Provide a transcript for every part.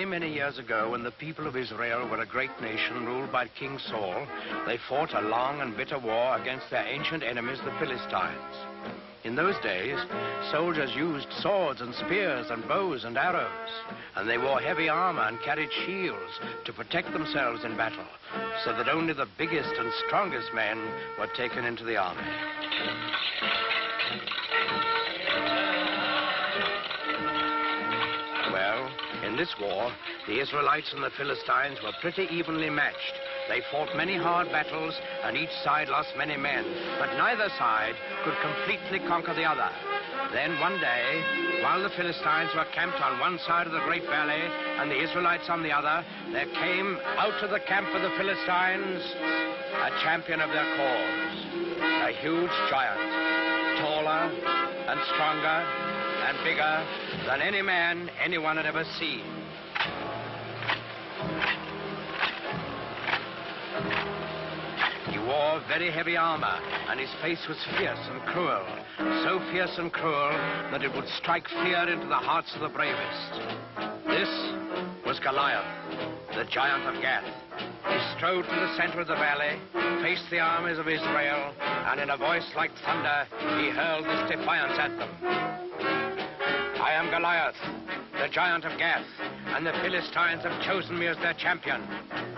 Many years ago, when the people of Israel were a great nation ruled by King Saul, they fought a long and bitter war against their ancient enemies, the Philistines. In those days, soldiers used swords and spears and bows and arrows, and they wore heavy armor and carried shields to protect themselves in battle, so that only the biggest and strongest men were taken into the army. In this war, the Israelites and the Philistines were pretty evenly matched. They fought many hard battles, and each side lost many men, but neither side could completely conquer the other. Then one day, while the Philistines were camped on one side of the great valley and the Israelites on the other, there came out of the camp of the Philistines a champion of their cause, a huge giant, taller and stronger and bigger than any man anyone had ever seen. He wore very heavy armor, and his face was fierce and cruel, so fierce and cruel that it would strike fear into the hearts of the bravest. This was Goliath, the giant of Gath. He strode to the center of the valley, faced the armies of Israel, and in a voice like thunder, he hurled this defiance at them. I am Goliath, the giant of Gath, and the Philistines have chosen me as their champion.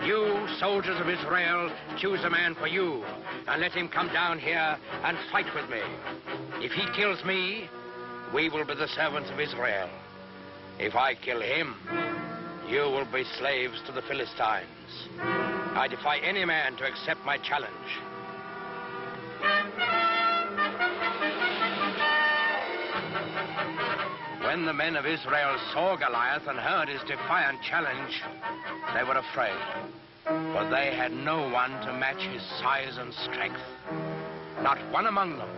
You, soldiers of Israel, choose a man for you, and let him come down here and fight with me. If he kills me, we will be the servants of Israel. If I kill him, you will be slaves to the Philistines. I defy any man to accept my challenge. When the men of Israel saw Goliath and heard his defiant challenge, they were afraid, for they had no one to match his size and strength. Not one among them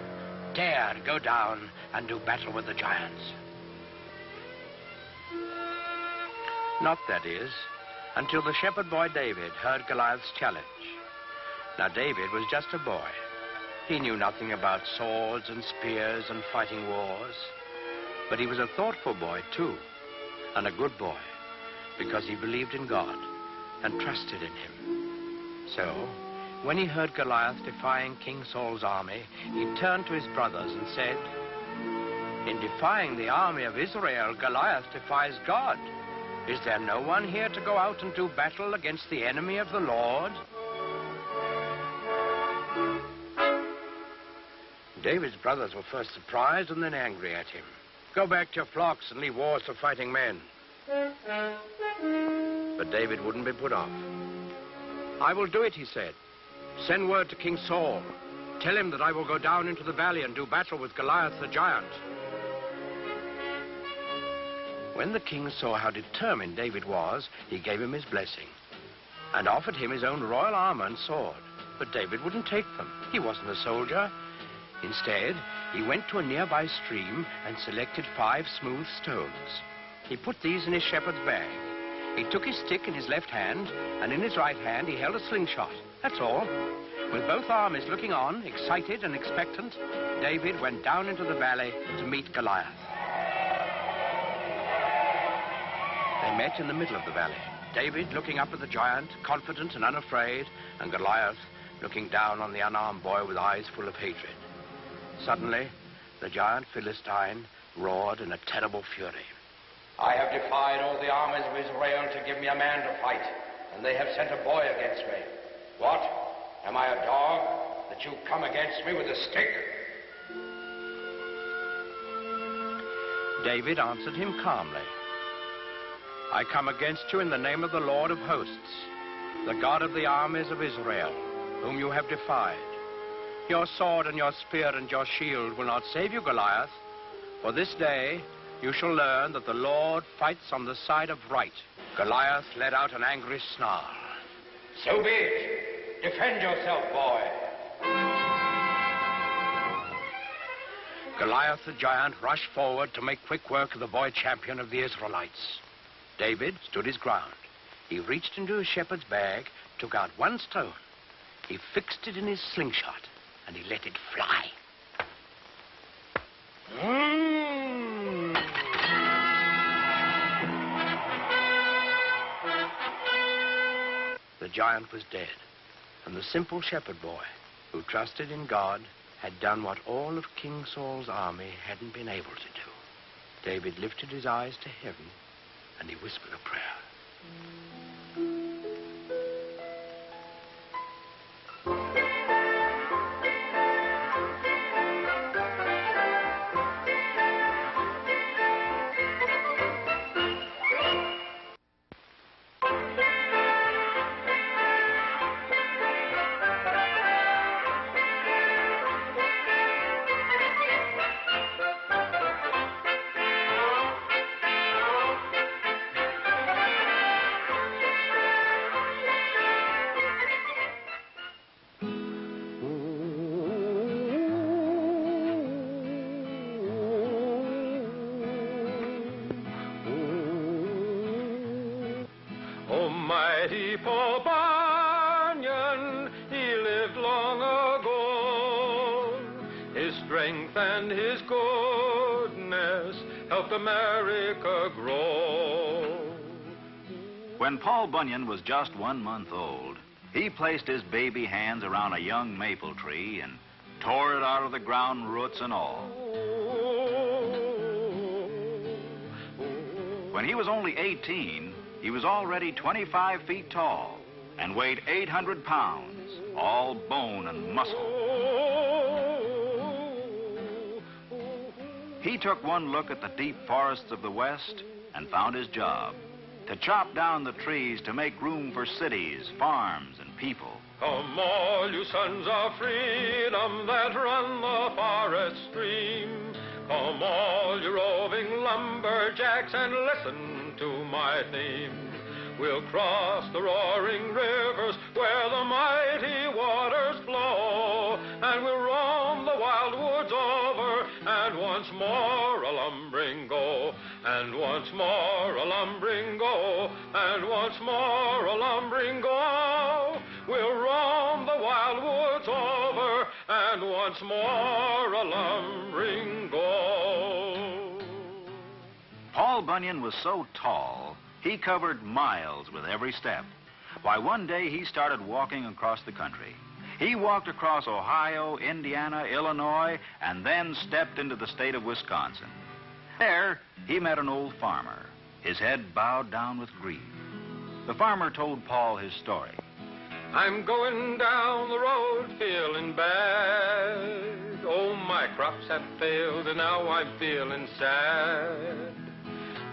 dared go down and do battle with the giants. Not, that is, until the shepherd boy David heard Goliath's challenge. Now, David was just a boy. He knew nothing about swords and spears and fighting wars. But he was a thoughtful boy, too, and a good boy, because he believed in God and trusted in him. So, when he heard Goliath defying King Saul's army, he turned to his brothers and said, "In defying the army of Israel, Goliath defies God. Is there no one here to go out and do battle against the enemy of the Lord?" David's brothers were first surprised and then angry at him. "Go back to your flocks and leave wars to fighting men." But David wouldn't be put off. "I will do it," he said. "Send word to King Saul. Tell him that I will go down into the valley and do battle with Goliath the giant." When the king saw how determined David was, he gave him his blessing and offered him his own royal armor and sword. But David wouldn't take them. He wasn't a soldier. Instead, he went to a nearby stream and selected 5 smooth stones. He put these in his shepherd's bag. He took his stick in his left hand, and in his right hand he held a slingshot. That's all. With both armies looking on, excited and expectant, David went down into the valley to meet Goliath. They met in the middle of the valley. David looking up at the giant, confident and unafraid, and Goliath looking down on the unarmed boy with eyes full of hatred. Suddenly, the giant Philistine roared in a terrible fury. "I have defied all the armies of Israel to give me a man to fight, and they have sent a boy against me. What? Am I a dog that you come against me with a stick?" David answered him calmly. "I come against you in the name of the Lord of hosts, the God of the armies of Israel, whom you have defied. Your sword and your spear and your shield will not save you, Goliath, for this day you shall learn that the Lord fights on the side of right." Goliath let out an angry snarl. So be it. Defend yourself, boy. Goliath the giant rushed forward to make quick work of the boy champion of the Israelites. David stood his ground. He reached into his shepherd's bag, took out one stone. He fixed it in his slingshot, and he let it fly. The giant was dead, and the simple shepherd boy, who trusted in God, had done what all of King Saul's army hadn't been able to do. David lifted his eyes to heaven, and he whispered a prayer. Mighty Paul Bunyan, he lived long ago. His strength and his goodness helped America grow. When Paul Bunyan was just 1 month old, he placed his baby hands around a young maple tree and tore it out of the ground, roots and all. When he was only 18, he was already 25 feet tall and weighed 800 pounds, all bone and muscle. He took one look at the deep forests of the West and found his job: to chop down the trees to make room for cities, farms, and people. Come all you sons of freedom that run the forest stream. Come all you roving lumberjacks and listen to my theme. We'll cross the roaring rivers where the mighty waters flow, and we'll roam the wild woods over, and once more a lumbering go, and once more a lumbering go, and once more a lumbering go. We'll roam the wild woods over, and once more a lumbering go. Paul Bunyan was so tall, he covered miles with every step. Why, one day he started walking across the country. He walked across Ohio, Indiana, Illinois, and then stepped into the state of Wisconsin. There, he met an old farmer, his head bowed down with grief. The farmer told Paul his story. I'm going down the road feeling bad. Oh, my crops have failed and now I'm feeling sad.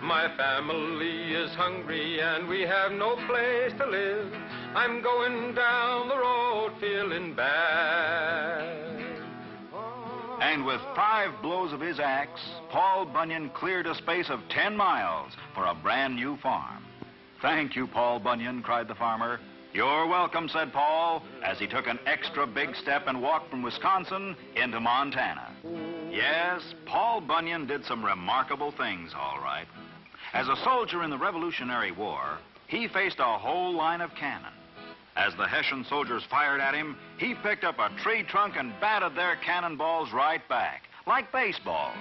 My family is hungry and we have no place to live. I'm going down the road feeling bad. And with 5 blows of his axe, Paul Bunyan cleared a space of 10 miles for a brand new farm. Thank you, Paul Bunyan, cried the farmer. You're welcome, said Paul, as he took an extra big step and walked from Wisconsin into Montana. Yes, Paul Bunyan did some remarkable things, all right. As a soldier in the Revolutionary War, he faced a whole line of cannon. As the Hessian soldiers fired at him, he picked up a tree trunk and batted their cannonballs right back, like baseballs.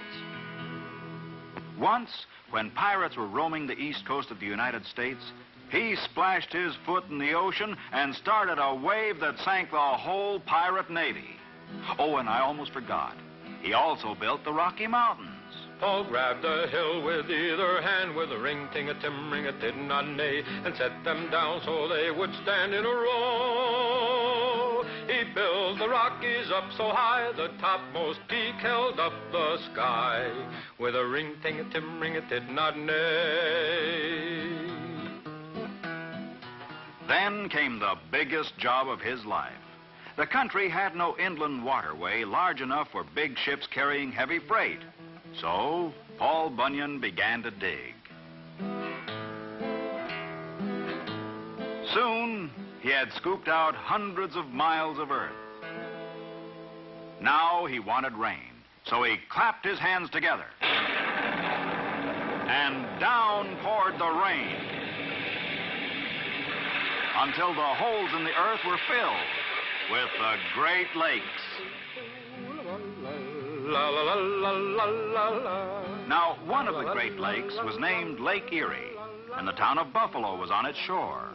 Once, when pirates were roaming the east coast of the United States, he splashed his foot in the ocean and started a wave that sank the whole pirate navy. Oh, and I almost forgot. He also built the Rocky Mountains. Paul grabbed a hill with either hand with a ring-ting-a-tim-ring-a-tid-not-nay and set them down so they would stand in a row. He built the Rockies up so high the topmost peak held up the sky with a ring-ting-a-tim-ring-a-tid-not-nay. Then came the biggest job of his life. The country had no inland waterway large enough for big ships carrying heavy freight. So Paul Bunyan began to dig. Soon, He had scooped out hundreds of miles of earth. Now he wanted rain, so he clapped his hands together. And down poured the rain until the holes in the earth were filled with the Great Lakes. La la la la la la la. Now, one of the Great Lakes was named Lake Erie, and the town of Buffalo was on its shore.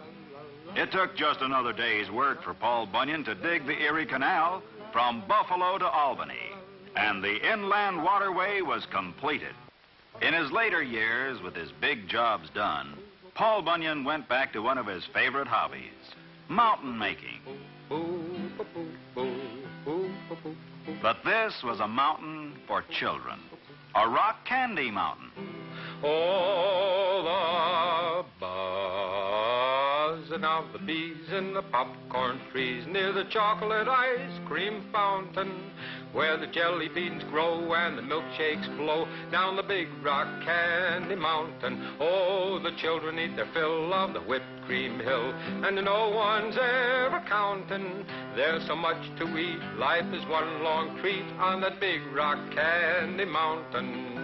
It took just another day's work for Paul Bunyan to dig the Erie Canal from Buffalo to Albany, and the inland waterway was completed. In his later years, with his big jobs done, Paul Bunyan went back to one of his favorite hobbies, mountain making. But this was a mountain for children, a rock candy mountain. Oh, the buzzing of the bees in the popcorn trees near the chocolate ice cream fountain, where the jelly beans grow and the milkshakes flow down the big rock candy mountain. Oh, the children eat their fill of the whipped cream hill, and no one's ever counting. There's so much to eat, life is one long treat on that big rock candy mountain.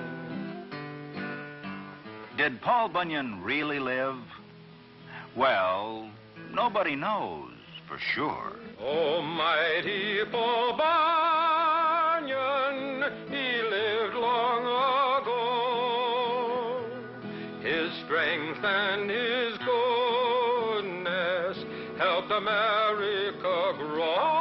Did Paul Bunyan really live? Well, nobody knows for sure. Oh, mighty Paul Bunyan, he lived long ago. His strength and his goodness helped America grow.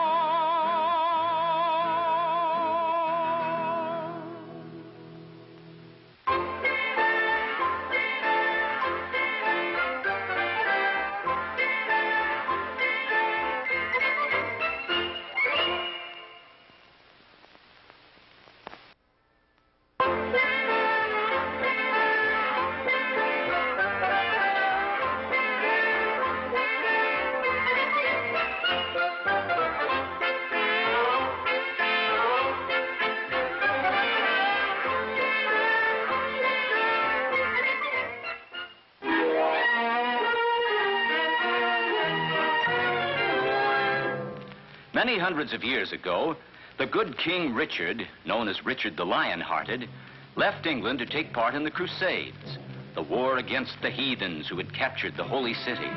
Many hundreds of years ago, the good King Richard, known as Richard the Lion-Hearted, left England to take part in the Crusades, the war against the heathens who had captured the Holy City.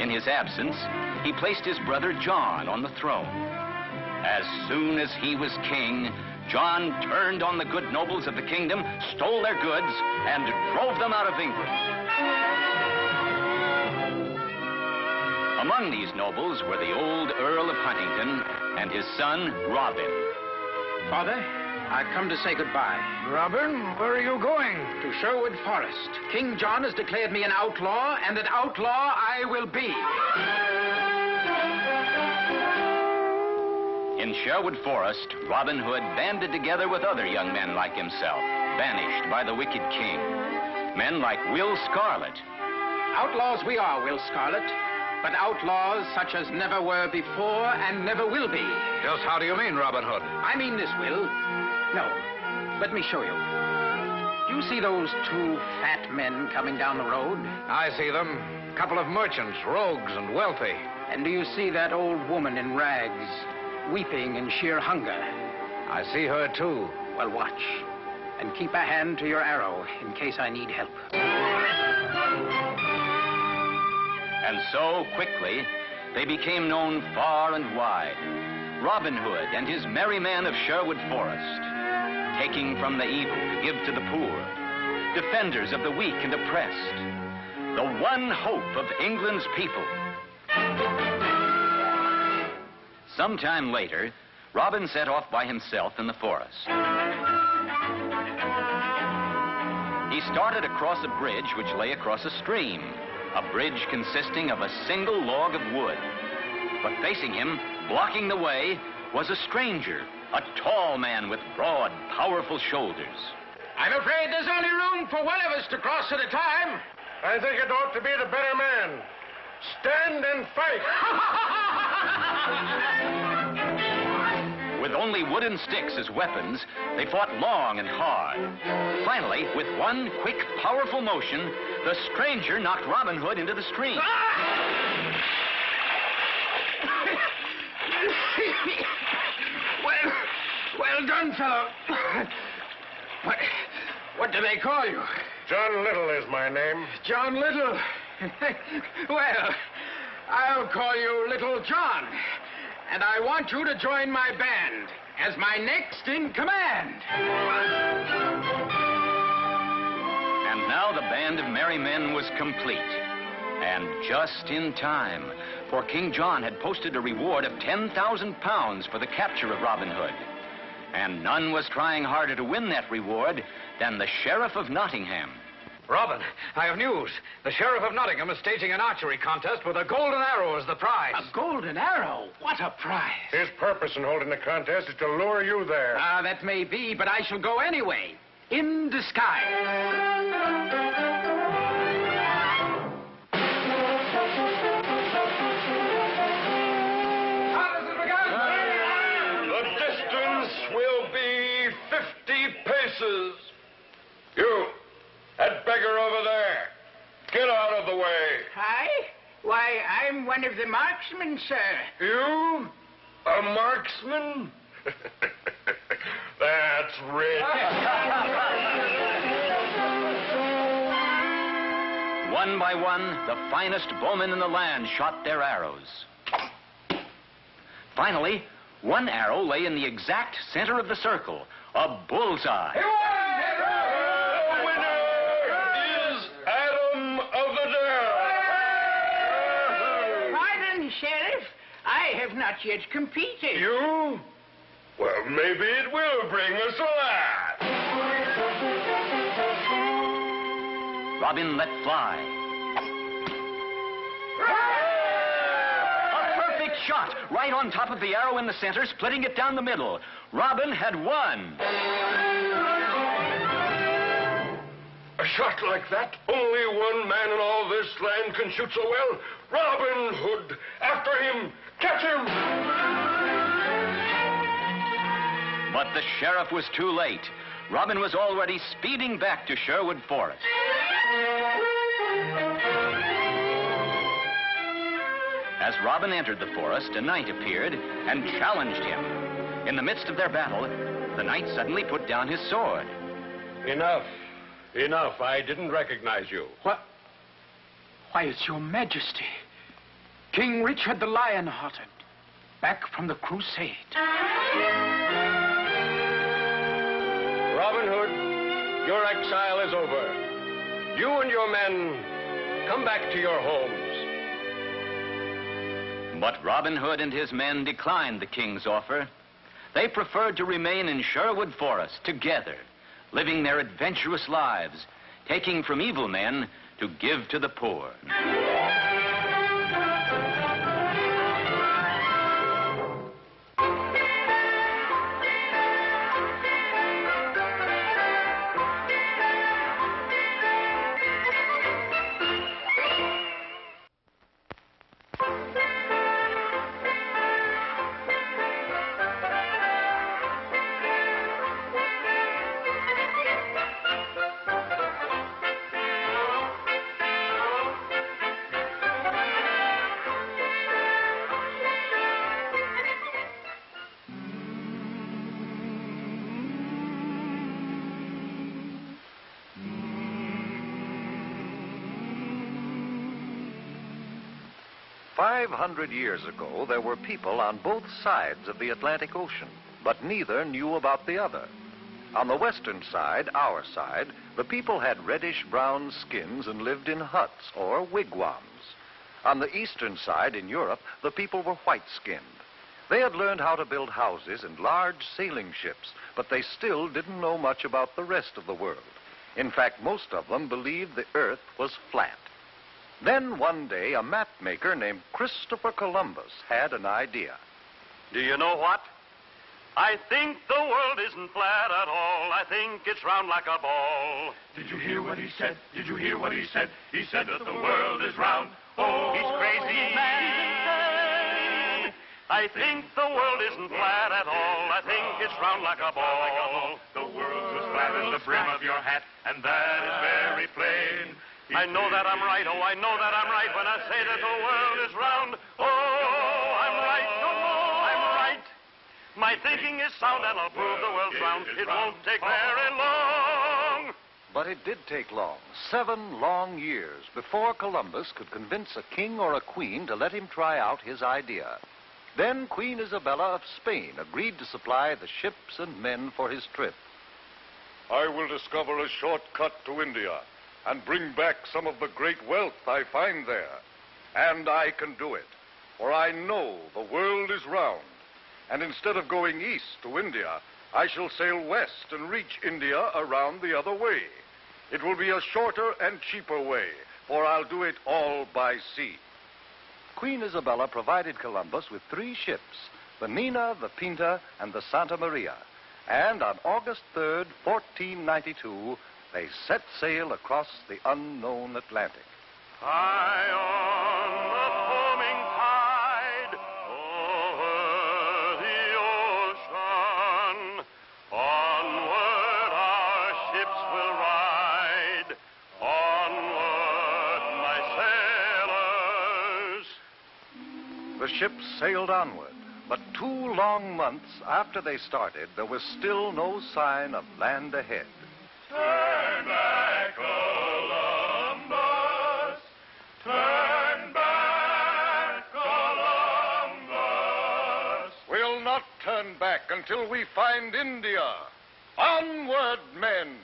In his absence, he placed his brother John on the throne. As soon as he was king, John turned on the good nobles of the kingdom, stole their goods, and drove them out of England. Among these nobles were the old Earl of Huntingdon and his son, Robin. Father, I've come to say goodbye. Robin, where are you going? To Sherwood Forest. King John has declared me an outlaw, and an outlaw I will be. In Sherwood Forest, Robin Hood banded together with other young men like himself, banished by the wicked king. Men like Will Scarlet. Outlaws we are, Will Scarlet, but outlaws such as never were before and never will be. Just how do you mean, Robin Hood? I mean this, Will. No, let me show you. Do you see those two fat men coming down the road? I see them. Couple of merchants, rogues and wealthy. And do you see that old woman in rags, weeping in sheer hunger? I see her, too. Well, watch, and keep a hand to your arrow in case I need help. And so, quickly, they became known far and wide. Robin Hood and his merry men of Sherwood Forest, taking from the evil to give to the poor, defenders of the weak and oppressed, the one hope of England's people. Sometime later, Robin set off by himself in the forest. He started across a bridge which lay across a stream, a bridge consisting of a single log of wood. But facing him, blocking the way, was a stranger, a tall man with broad, powerful shoulders. I'm afraid there's only room for one of us to cross at a time. I think it ought to be the better man. Stand and fight. With only wooden sticks as weapons, they fought long and hard. Finally, with one quick, powerful motion, the stranger knocked Robin Hood into the stream. on, fellow. What do they call you? John Little is my name. John Little? Well, I'll call you Little John. And I want you to join my band as my next in command. And now the band of merry men was complete. And just in time, for King John had posted a reward of 10,000 pounds for the capture of Robin Hood. And none was trying harder to win that reward than the Sheriff of Nottingham. Robin, I have news. The Sheriff of Nottingham is staging an archery contest with a golden arrow as the prize. A golden arrow? What a prize. His purpose in holding the contest is to lure you there. That may be, but I shall go anyway. In disguise. You, that beggar over there, get out of the way. I? Why, I'm one of the marksmen, sir. You? A marksman? That's rich. One by one, the finest bowmen in the land shot their arrows. Finally, one arrow lay in the exact center of the circle, a bullseye. The winner is Adam of the Dell. Pardon, Sheriff. I have not yet competed. You? Well, maybe it will bring us a laugh. Robin let fly. A perfect shot, right on top of the arrow in the center, splitting it down the middle. Robin had won. A shot like that, only one man in all this land can shoot so well. Robin Hood, after him, catch him! But the sheriff was too late. Robin was already speeding back to Sherwood Forest. As Robin entered the forest, a knight appeared and challenged him. In the midst of their battle, the knight suddenly put down his sword. Enough. Enough. I didn't recognize you. What? Why, it's your majesty. King Richard the Lion-Hearted, back from the crusade. Robin Hood, your exile is over. You and your men, come back to your homes. But Robin Hood and his men declined the king's offer. They preferred to remain in Sherwood Forest together, living their adventurous lives, taking from evil men to give to the poor. "500 years ago, there were people on both sides of the Atlantic Ocean, but neither knew about the other. On the western side, our side, the people had reddish-brown skins and lived in huts or wigwams. On the eastern side, in Europe, the people were white-skinned. They had learned how to build houses and large sailing ships, but they still didn't know much about the rest of the world. In fact, most of them believed the earth was flat. Then one day, a map maker named Christopher Columbus had an idea. Do you know what? I think the world isn't flat at all. I think it's round like a ball. Did you hear what he said? Did you hear what he said? He said that the world is round. Oh, he's crazy, man. I think the world isn't flat at all. I think it's round like a ball. The world's as flat as the brim of your hat, and that is very plain. I know that I'm right, oh, I know that I'm right when I say that the world is round. Oh, I'm right, oh, I'm right. My thinking is sound, and I'll prove the world's round. It won't take very long. But it did take long, 7 long years, before Columbus could convince a king or a queen to let him try out his idea. Then Queen Isabella of Spain agreed to supply the ships and men for his trip. I will discover a shortcut to India and bring back some of the great wealth I find there. And I can do it, for I know the world is round. And instead of going east to India, I shall sail west and reach India around the other way. It will be a shorter and cheaper way, for I'll do it all by sea. Queen Isabella provided Columbus with 3 ships, the Nina, the Pinta, and the Santa Maria. And on August 3rd, 1492, they set sail across the unknown Atlantic. High on the foaming tide, over the ocean, onward our ships will ride, onward, my sailors. The ships sailed onward, but 2 long months after they started, there was still no sign of land ahead. Turn back, Columbus! Turn back, Columbus! We'll not turn back until we find India. Onward, men!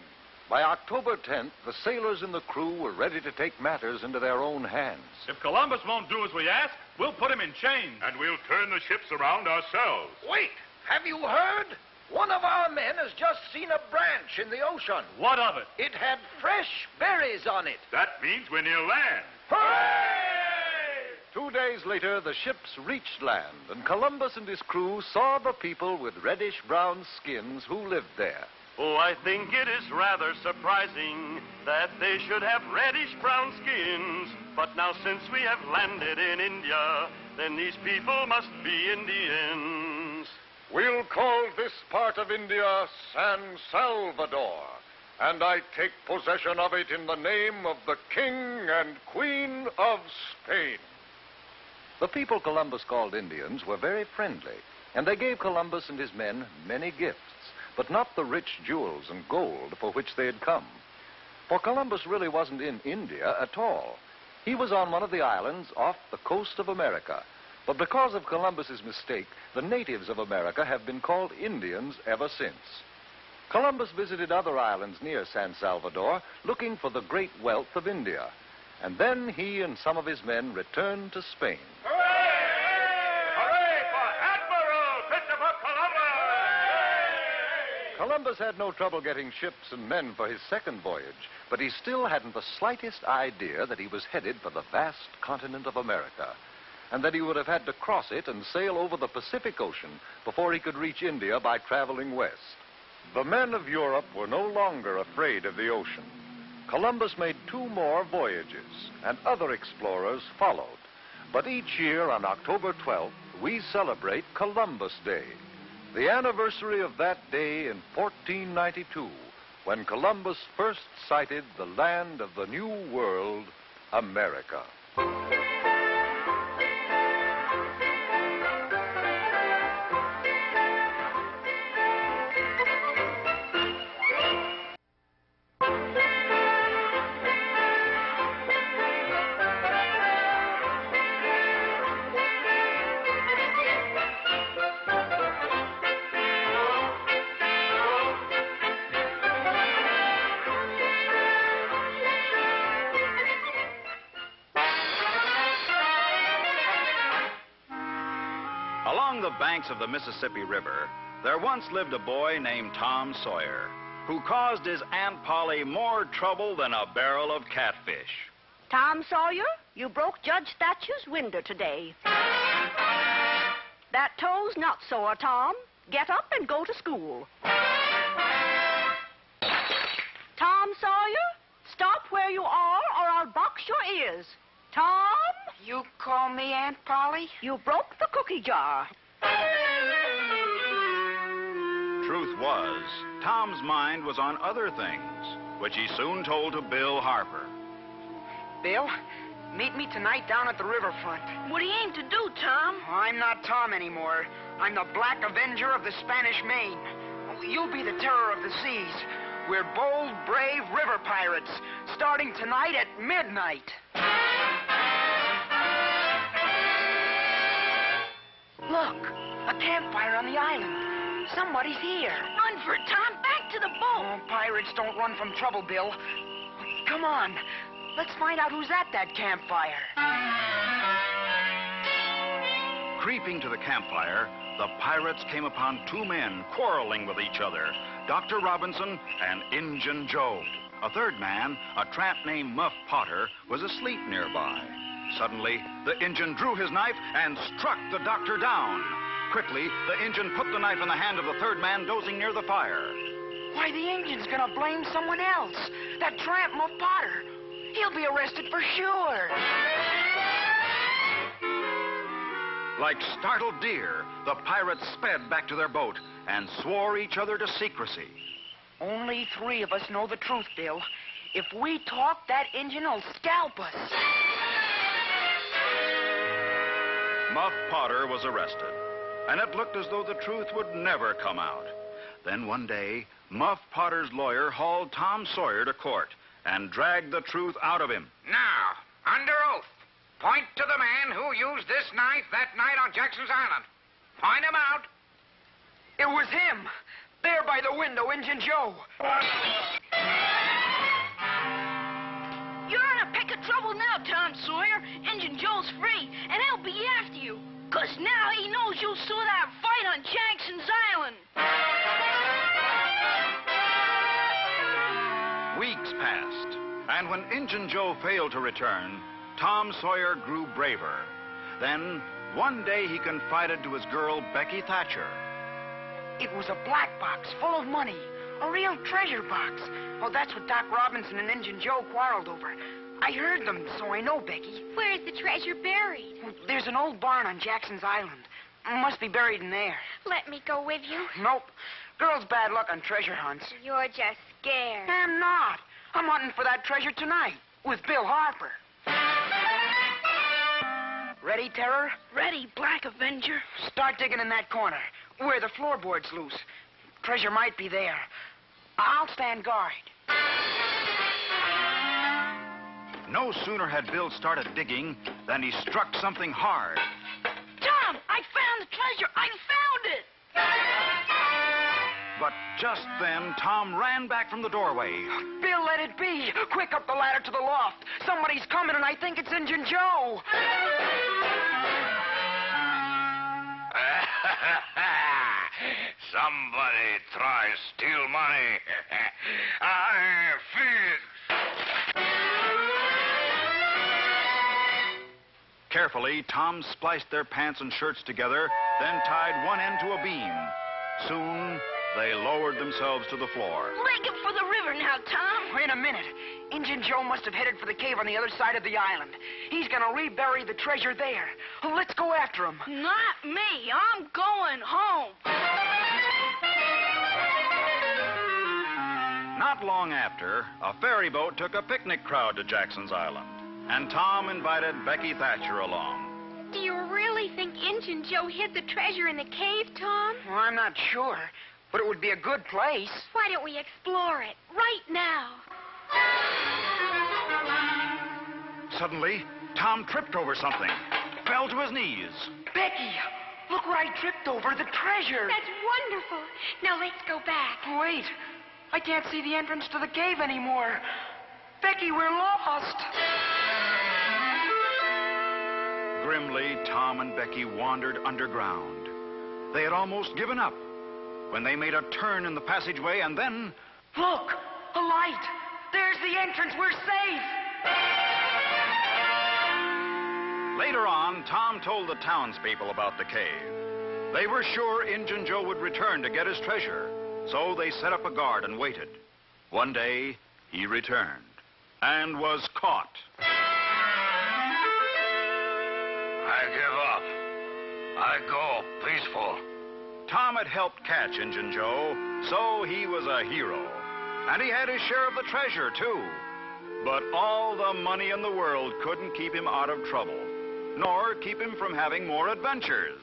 By October 10th, the sailors and the crew were ready to take matters into their own hands. If Columbus won't do as we ask, we'll put him in chains. And we'll turn the ships around ourselves. Wait! Have you heard? One of our men has just seen a branch in the ocean. What of it? It had fresh berries on it. That means we're near land. Hooray! 2 days later, the ships reached land, and Columbus and his crew saw the people with reddish-brown skins who lived there. Oh, I think it is rather surprising that they should have reddish-brown skins. But now since we have landed in India, then these people must be Indians. We'll call this part of India San Salvador, and I take possession of it in the name of the King and Queen of Spain. The people Columbus called Indians were very friendly, and they gave Columbus and his men many gifts, but not the rich jewels and gold for which they had come. For Columbus really wasn't in India at all. He was on one of the islands off the coast of America. But because of Columbus's mistake, the natives of America have been called Indians ever since. Columbus visited other islands near San Salvador, looking for the great wealth of India. And then he and some of his men returned to Spain. Hooray! Hooray for Admiral Christopher Columbus! Columbus had no trouble getting ships and men for his second voyage, but he still hadn't the slightest idea that he was headed for the vast continent of America, and that he would have had to cross it and sail over the Pacific Ocean before he could reach India by traveling west. The men of Europe were no longer afraid of the ocean. Columbus made 2 more voyages, and other explorers followed. But each year on October 12th, we celebrate Columbus Day, the anniversary of that day in 1492, when Columbus first sighted the land of the New World, America. Along the banks of the Mississippi River, there once lived a boy named Tom Sawyer, who caused his Aunt Polly more trouble than a barrel of catfish. Tom Sawyer, you broke Judge Thatcher's window today. That toe's not sore, Tom. Get up and go to school. Tom Sawyer, stop where you are or I'll box your ears. Tom? You call me Aunt Polly? You broke the cookie jar. Truth was, Tom's mind was on other things, which he soon told to Bill Harper. Bill, meet me tonight down at the riverfront. What do you aim to do, Tom? I'm not Tom anymore. I'm the Black Avenger of the Spanish Main. You'll be the terror of the seas. We're bold, brave river pirates, starting tonight at midnight. Look, a campfire on the island. Somebody's here. Run for it, Tom. Back to the boat. Oh, pirates don't run from trouble, Bill. Come on. Let's find out who's at that campfire. Creeping to the campfire, the pirates came upon two men quarreling with each other, Dr. Robinson and Injun Joe. A third man, a tramp named Muff Potter, was asleep nearby. Suddenly, the Injun drew his knife and struck the doctor down. Quickly, the Injun put the knife in the hand of the third man dozing near the fire. Why, the Injun's gonna blame someone else. That tramp, Muff Potter. He'll be arrested for sure. Like startled deer, the pirates sped back to their boat and swore each other to secrecy. Only 3 of us know the truth, Bill. If we talk, that Injun will scalp us. Muff Potter was arrested, and it looked as though the truth would never come out. Then one day, Muff Potter's lawyer hauled Tom Sawyer to court and dragged the truth out of him. Now, under oath, point to the man who used this knife that night on Jackson's Island. Point him out. It was him. There by the window, Injun Joe. You're in a peck of trouble now, Tom Sawyer. Injun Joe's free, and he'll be after you. 'Cause now he knows you saw that fight on Jackson's Island. Weeks passed, and when Injun Joe failed to return, Tom Sawyer grew braver. Then, one day he confided to his girl, Becky Thatcher. It was a black box full of money. A real treasure box. Oh, that's what Doc Robinson and Injun Joe quarreled over. I heard them, so I know, Becky. Where's the treasure buried? There's an old barn on Jackson's Island. Must be buried in there. Let me go with you. Nope. Girls' bad luck on treasure hunts. You're just scared. I'm not. I'm hunting for that treasure tonight with Bill Harper. Ready, Terror? Ready, Black Avenger. Start digging in that corner, where the floorboard's loose. Treasure might be there. I'll stand guard. No sooner had Bill started digging than he struck something hard. Tom, I found the treasure. I found it. But just then, Tom ran back from the doorway. Bill, let it be. Quick, up the ladder to the loft. Somebody's coming, and I think it's Injun Joe. Somebody tries to steal money. I feel it. Carefully, Tom spliced their pants and shirts together, then tied one end to a beam. Soon, they lowered themselves to the floor. Leg it for the river now, Tom. Wait a minute. Injun Joe must have headed for the cave on the other side of the island. He's gonna rebury the treasure there. Let's go after him. Not me. I'm going home. Not long after, a ferry boat took a picnic crowd to Jackson's Island, and Tom invited Becky Thatcher along. Do you really think Injun Joe hid the treasure in the cave, Tom? Well, I'm not sure, but it would be a good place. Why don't we explore it right now? Suddenly, Tom tripped over something, fell to his knees. Becky, look where I tripped over, the treasure. That's wonderful. Now let's go back. Wait, I can't see the entrance to the cave anymore. Becky, we're lost. Grimly, Tom and Becky wandered underground. They had almost given up when they made a turn in the passageway, and then... Look, a light. There's the entrance. We're safe. Later on, Tom told the townspeople about the cave. They were sure Injun Joe would return to get his treasure, so they set up a guard and waited. One day, he returned and was caught. I give up. I go peaceful. Tom had helped catch Injun Joe, so he was a hero. And he had his share of the treasure, too. But all the money in the world couldn't keep him out of trouble, nor keep him from having more adventures.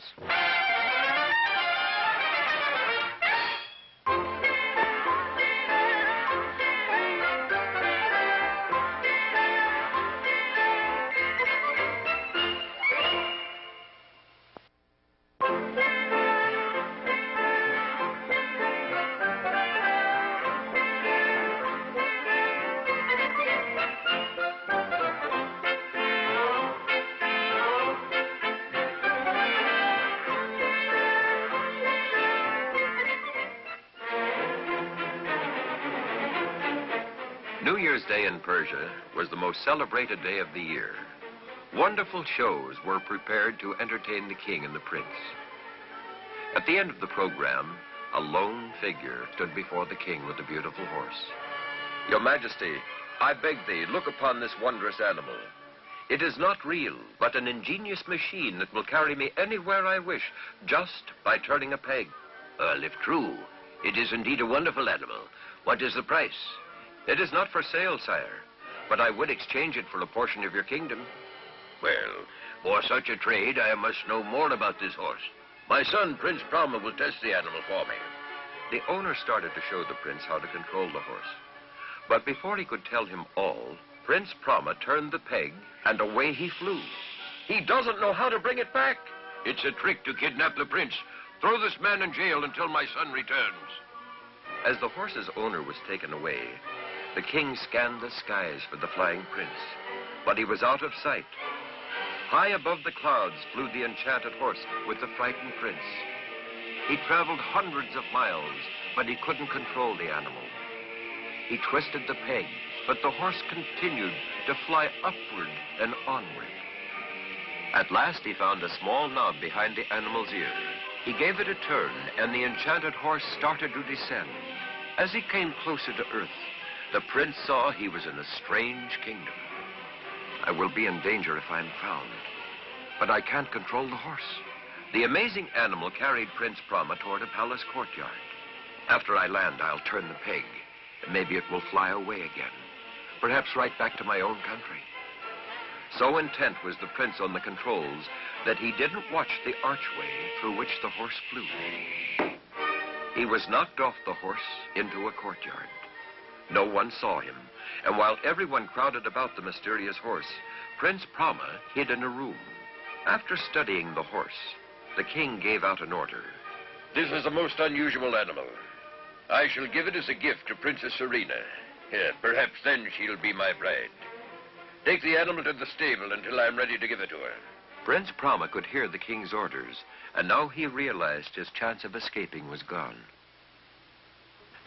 New Year's Day in Persia was the most celebrated day of the year. Wonderful shows were prepared to entertain the king and the prince. At the end of the program, a lone figure stood before the king with a beautiful horse. Your Majesty, I beg thee, look upon this wondrous animal. It is not real, but an ingenious machine that will carry me anywhere I wish, just by turning a peg. Well, if true, it is indeed a wonderful animal. What is the price? It is not for sale, sire, but I would exchange it for a portion of your kingdom. Well, for such a trade, I must know more about this horse. My son, Prince Brahma, will test the animal for me. The owner started to show the prince how to control the horse. But before he could tell him all, Prince Brahma turned the peg, and away he flew. He doesn't know how to bring it back. It's a trick to kidnap the prince. Throw this man in jail until my son returns. As the horse's owner was taken away, the king scanned the skies for the flying prince, but he was out of sight. High above the clouds flew the enchanted horse with the frightened prince. He traveled hundreds of miles, but he couldn't control the animal. He twisted the peg, but the horse continued to fly upward and onward. At last he found a small knob behind the animal's ear. He gave it a turn, and the enchanted horse started to descend. As he came closer to earth, the prince saw he was in a strange kingdom. I will be in danger if I'm found, but I can't control the horse. The amazing animal carried Prince Brahma toward a palace courtyard. After I land, I'll turn the peg, and maybe it will fly away again, perhaps right back to my own country. So intent was the prince on the controls that he didn't watch the archway through which the horse flew. He was knocked off the horse into a courtyard. No one saw him, and while everyone crowded about the mysterious horse, Prince Brahma hid in a room. After studying the horse, the king gave out an order. This is a most unusual animal. I shall give it as a gift to Princess Serena. Perhaps then she'll be my bride. Take the animal to the stable until I'm ready to give it to her. Prince Brahma could hear the king's orders, and now he realized his chance of escaping was gone.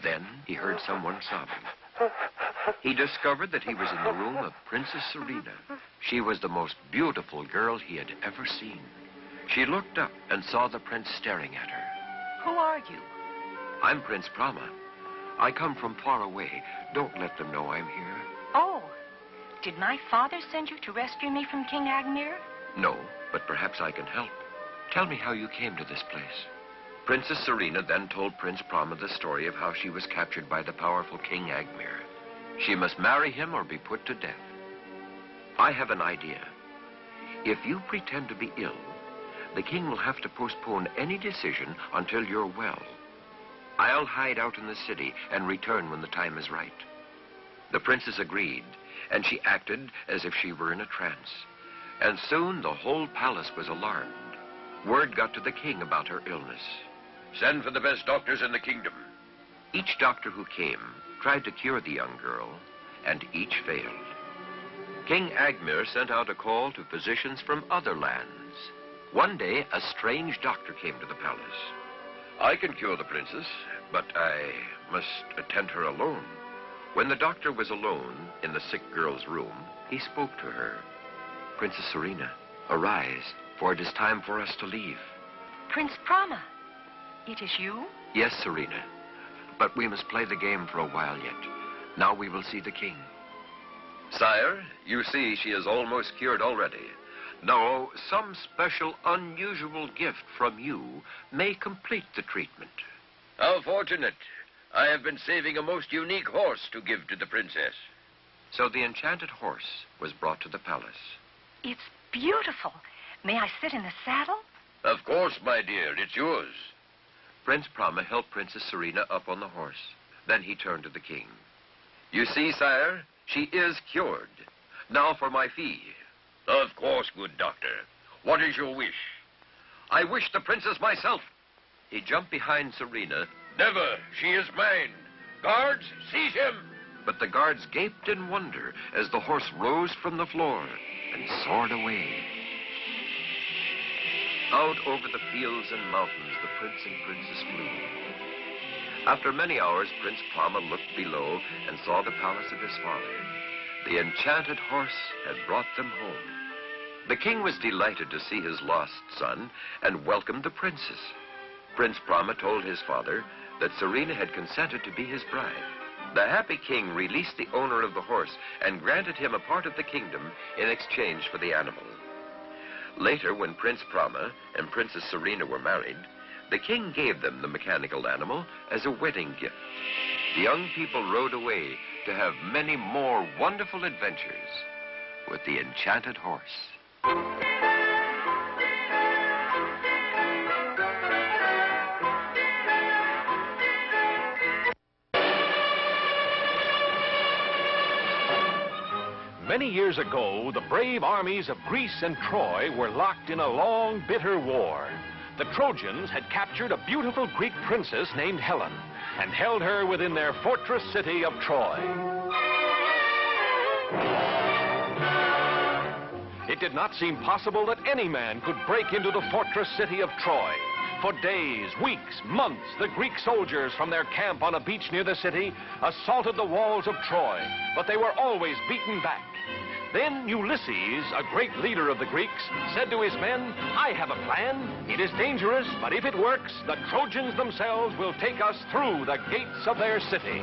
Then he heard someone sobbing. He discovered that he was in the room of Princess Serena. She was the most beautiful girl he had ever seen. She looked up and saw the prince staring at her. Who are you? I'm Prince Brahma. I come from far away. Don't let them know I'm here. Oh, did my father send you to rescue me from King Agmir? No, but perhaps I can help. Tell me how you came to this place. Princess Serena then told Prince Brahma the story of how she was captured by the powerful King Agmir. She must marry him or be put to death. I have an idea. If you pretend to be ill, the king will have to postpone any decision until you're well. I'll hide out in the city and return when the time is right. The princess agreed, and she acted as if she were in a trance. And soon the whole palace was alarmed. Word got to the king about her illness. Send for the best doctors in the kingdom. Each doctor who came tried to cure the young girl, and each failed. King Agmir sent out a call to physicians from other lands. One day, a strange doctor came to the palace. I can cure the princess, but I must attend her alone. When the doctor was alone in the sick girl's room, he spoke to her. Princess Serena, arise, for it is time for us to leave. Prince Brahma, it is you? Yes, Serena, but we must play the game for a while yet. Now we will see the king. Sire, you see she is almost cured already. No, some special, unusual gift from you may complete the treatment. How fortunate. I have been saving a most unique horse to give to the princess. So the enchanted horse was brought to the palace. It's beautiful. May I sit in the saddle? Of course, my dear. It's yours. Prince Brahma helped Princess Serena up on the horse. Then he turned to the king. You see, sire, she is cured. Now for my fee. Of course, good doctor. What is your wish? I wish the princess myself. He jumped behind Serena. Never. She is mine. Guards, seize him. But the guards gaped in wonder as the horse rose from the floor and soared away. Out over the fields and mountains, the prince and princess flew. After many hours, Prince Brahma looked below and saw the palace of his father. The enchanted horse had brought them home. The king was delighted to see his lost son and welcomed the princess. Prince Brahma told his father that Serena had consented to be his bride. The happy king released the owner of the horse and granted him a part of the kingdom in exchange for the animal. Later, when Prince Brahma and Princess Serena were married, the king gave them the mechanical animal as a wedding gift. The young people rode away to have many more wonderful adventures with the enchanted horse. Many years ago, the brave armies of Greece and Troy were locked in a long, bitter war. The Trojans had captured a beautiful Greek princess named Helen and held her within their fortress city of Troy. It did not seem possible that any man could break into the fortress city of Troy. For days, weeks, months, the Greek soldiers from their camp on a beach near the city assaulted the walls of Troy, but they were always beaten back. Then Ulysses, a great leader of the Greeks, said to his men, "I have a plan. It is dangerous, but if it works, the Trojans themselves will take us through the gates of their city."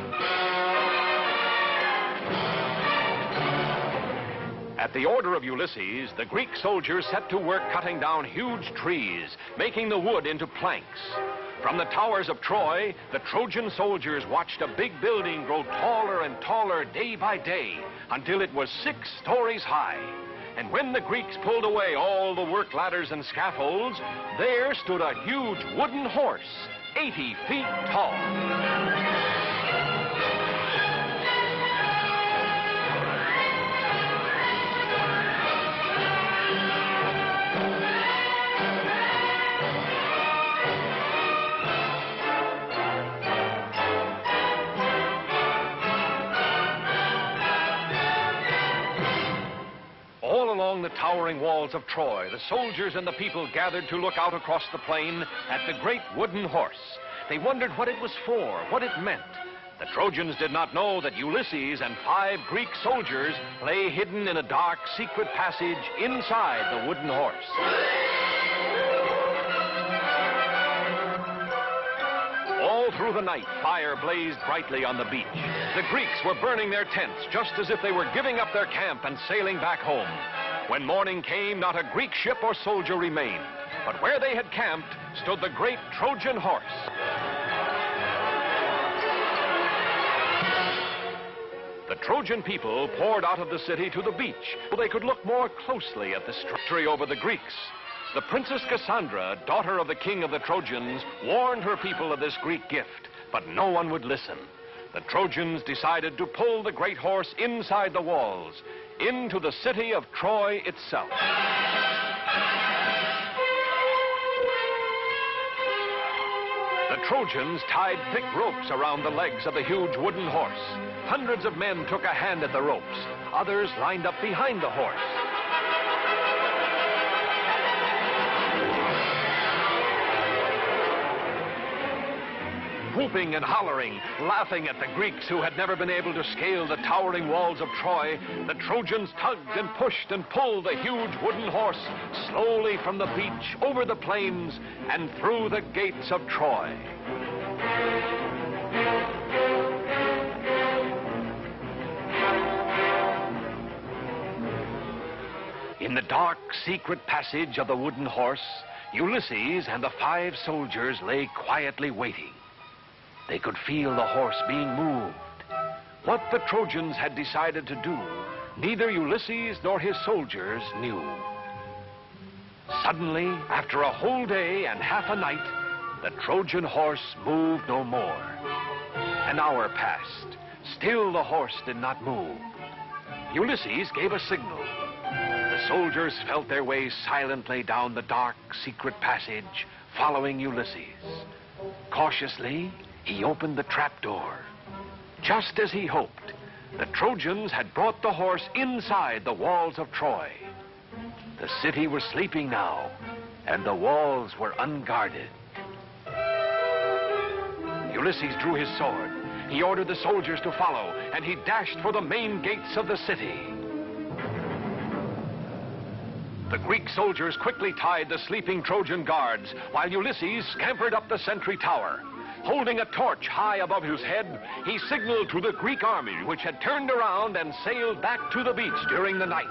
At the order of Ulysses, the Greek soldiers set to work cutting down huge trees, making the wood into planks. From the towers of Troy, the Trojan soldiers watched a big building grow taller and taller day by day until it was 6 stories high. And when the Greeks pulled away all the work ladders and scaffolds, there stood a huge wooden horse, 80 feet tall. Along the towering walls of Troy, the soldiers and the people gathered to look out across the plain at the great wooden horse. They wondered what it was for, what it meant. The Trojans did not know that Ulysses and 5 Greek soldiers lay hidden in a dark, secret passage inside the wooden horse. All through the night, fire blazed brightly on the beach. The Greeks were burning their tents just as if they were giving up their camp and sailing back home. When morning came, not a Greek ship or soldier remained, but where they had camped stood the great Trojan horse. The Trojan people poured out of the city to the beach so they could look more closely at the victory over the Greeks. The Princess Cassandra, daughter of the king of the Trojans, warned her people of this Greek gift, but no one would listen. The Trojans decided to pull the great horse inside the walls, into the city of Troy itself. The Trojans tied thick ropes around the legs of the huge wooden horse. Hundreds of men took a hand at the ropes. Others lined up behind the horse. Whooping and hollering, laughing at the Greeks who had never been able to scale the towering walls of Troy, the Trojans tugged and pushed and pulled the huge wooden horse slowly from the beach, over the plains, and through the gates of Troy. In the dark, secret passage of the wooden horse, Ulysses and the 5 soldiers lay quietly waiting. They could feel the horse being moved. What the Trojans had decided to do, neither Ulysses nor his soldiers knew. Suddenly, after a whole day and half a night, the Trojan horse moved no more. An hour passed. Still the horse did not move. Ulysses gave a signal. The soldiers felt their way silently down the dark, secret passage, following Ulysses. Cautiously, he opened the trapdoor. Just as he hoped, the Trojans had brought the horse inside the walls of Troy. The city was sleeping now, and the walls were unguarded. Ulysses drew his sword. He ordered the soldiers to follow, and he dashed for the main gates of the city. The Greek soldiers quickly tied the sleeping Trojan guards, while Ulysses scampered up the sentry tower. Holding a torch high above his head, he signaled to the Greek army, which had turned around and sailed back to the beach during the night.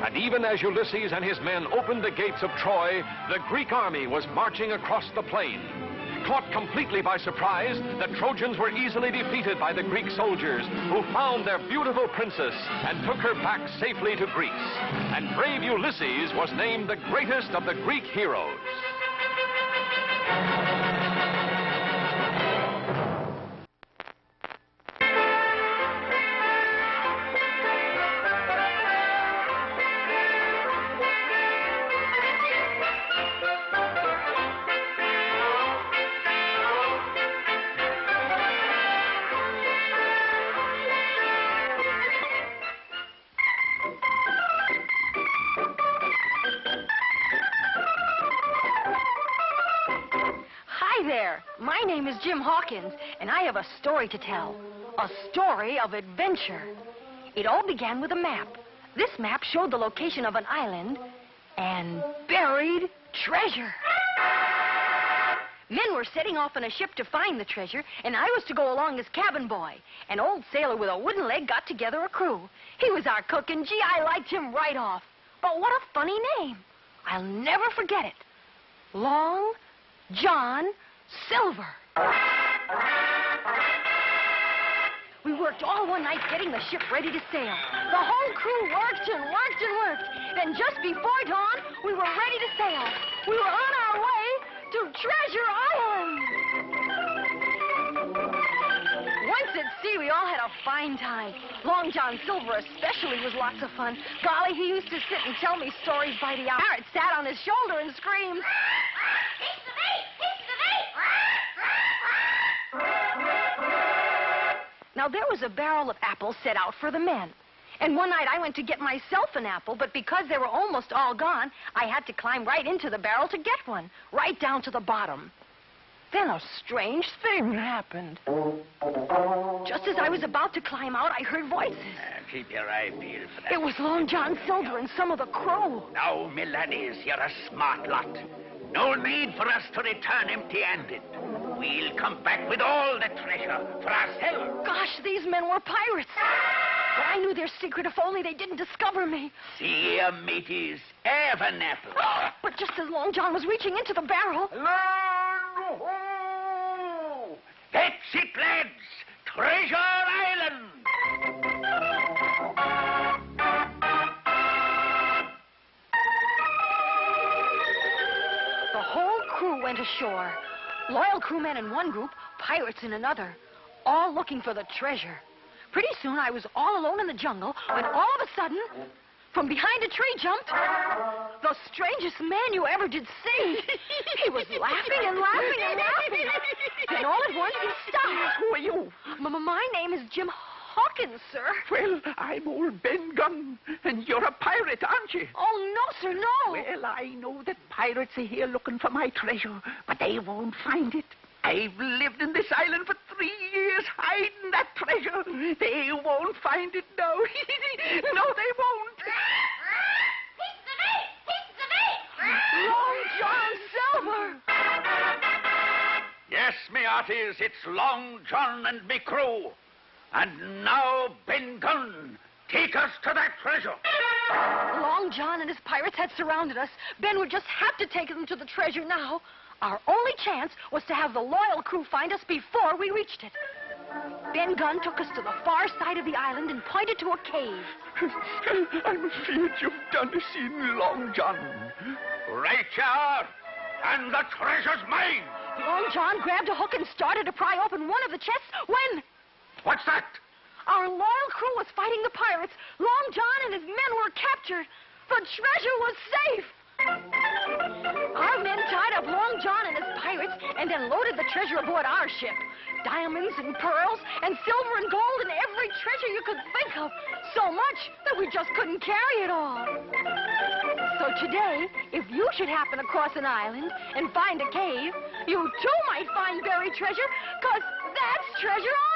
And even as Ulysses and his men opened the gates of Troy, the Greek army was marching across the plain. Caught completely by surprise, the Trojans were easily defeated by the Greek soldiers, who found their beautiful princess and took her back safely to Greece. And brave Ulysses was named the greatest of the Greek heroes. My name is Jim Hawkins, and I have a story to tell. A story of adventure. It all began with a map. This map showed the location of an island and buried treasure. Men were setting off on a ship to find the treasure, and I was to go along as cabin boy. An old sailor with a wooden leg got together a crew. He was our cook, and gee, I liked him right off. But what a funny name. I'll never forget it. Long John Silver. We worked all one night getting the ship ready to sail. The whole crew worked and worked and worked. Then just before dawn, we were ready to sail. We were on our way to Treasure Island. Once at sea, we all had a fine time. Long John Silver especially was lots of fun. Golly, he used to sit and tell me stories by the hour. Parrot sat on his shoulder and screamed, "It's the bait! It's the bait!" Now, there was a barrel of apples set out for the men. And one night I went to get myself an apple, but because they were almost all gone, I had to climb right into the barrel to get one, right down to the bottom. Then a strange thing happened. Just as I was about to climb out, I heard voices. Keep your eye peeled for that. It was Long John Silver and some of the crew. Now, me laddies, you're a smart lot. No need for us to return empty-handed. We'll come back with all the treasure for ourselves. Gosh, these men were pirates. But I knew their secret if only they didn't discover me. See here, mateys, have an apple. But just as Long John was reaching into the barrel... Land ho! That's it, lads. Treasure Island. The whole crew went ashore. Loyal crewmen in one group, pirates in another, all looking for the treasure. Pretty soon I was all alone in the jungle when all of a sudden, from behind a tree jumped the strangest man you ever did see. He was laughing and laughing and laughing. And all at once he stopped. Who are you? My name is Jim Hawkins, sir. Well, I'm old Ben Gunn, and you're a pirate, aren't you? Oh, no, sir, no. Well, I know that pirates are here looking for my treasure, but they won't find it. I've lived in this island for 3 years hiding that treasure. They won't find it now. No, they won't. Long John Silver. Yes, me hearties, it's Long John and me crew. And now, Ben Gunn, take us to that treasure. Long John and his pirates had surrounded us. Ben would just have to take them to the treasure now. Our only chance was to have the loyal crew find us before we reached it. Ben Gunn took us to the far side of the island and pointed to a cave. I'm afraid you've done a scene, Long John. Right, you are. And the treasure's mine. Long John grabbed a hook and started to pry open one of the chests when... What's that? Our loyal crew was fighting the pirates. Long John and his men were captured. The treasure was safe. Our men tied up Long John and his pirates and then loaded the treasure aboard our ship. Diamonds and pearls and silver and gold and every treasure you could think of. So much that we just couldn't carry it all. So today, if you should happen across an island and find a cave, you too might find buried treasure, 'cause that's Treasure Island!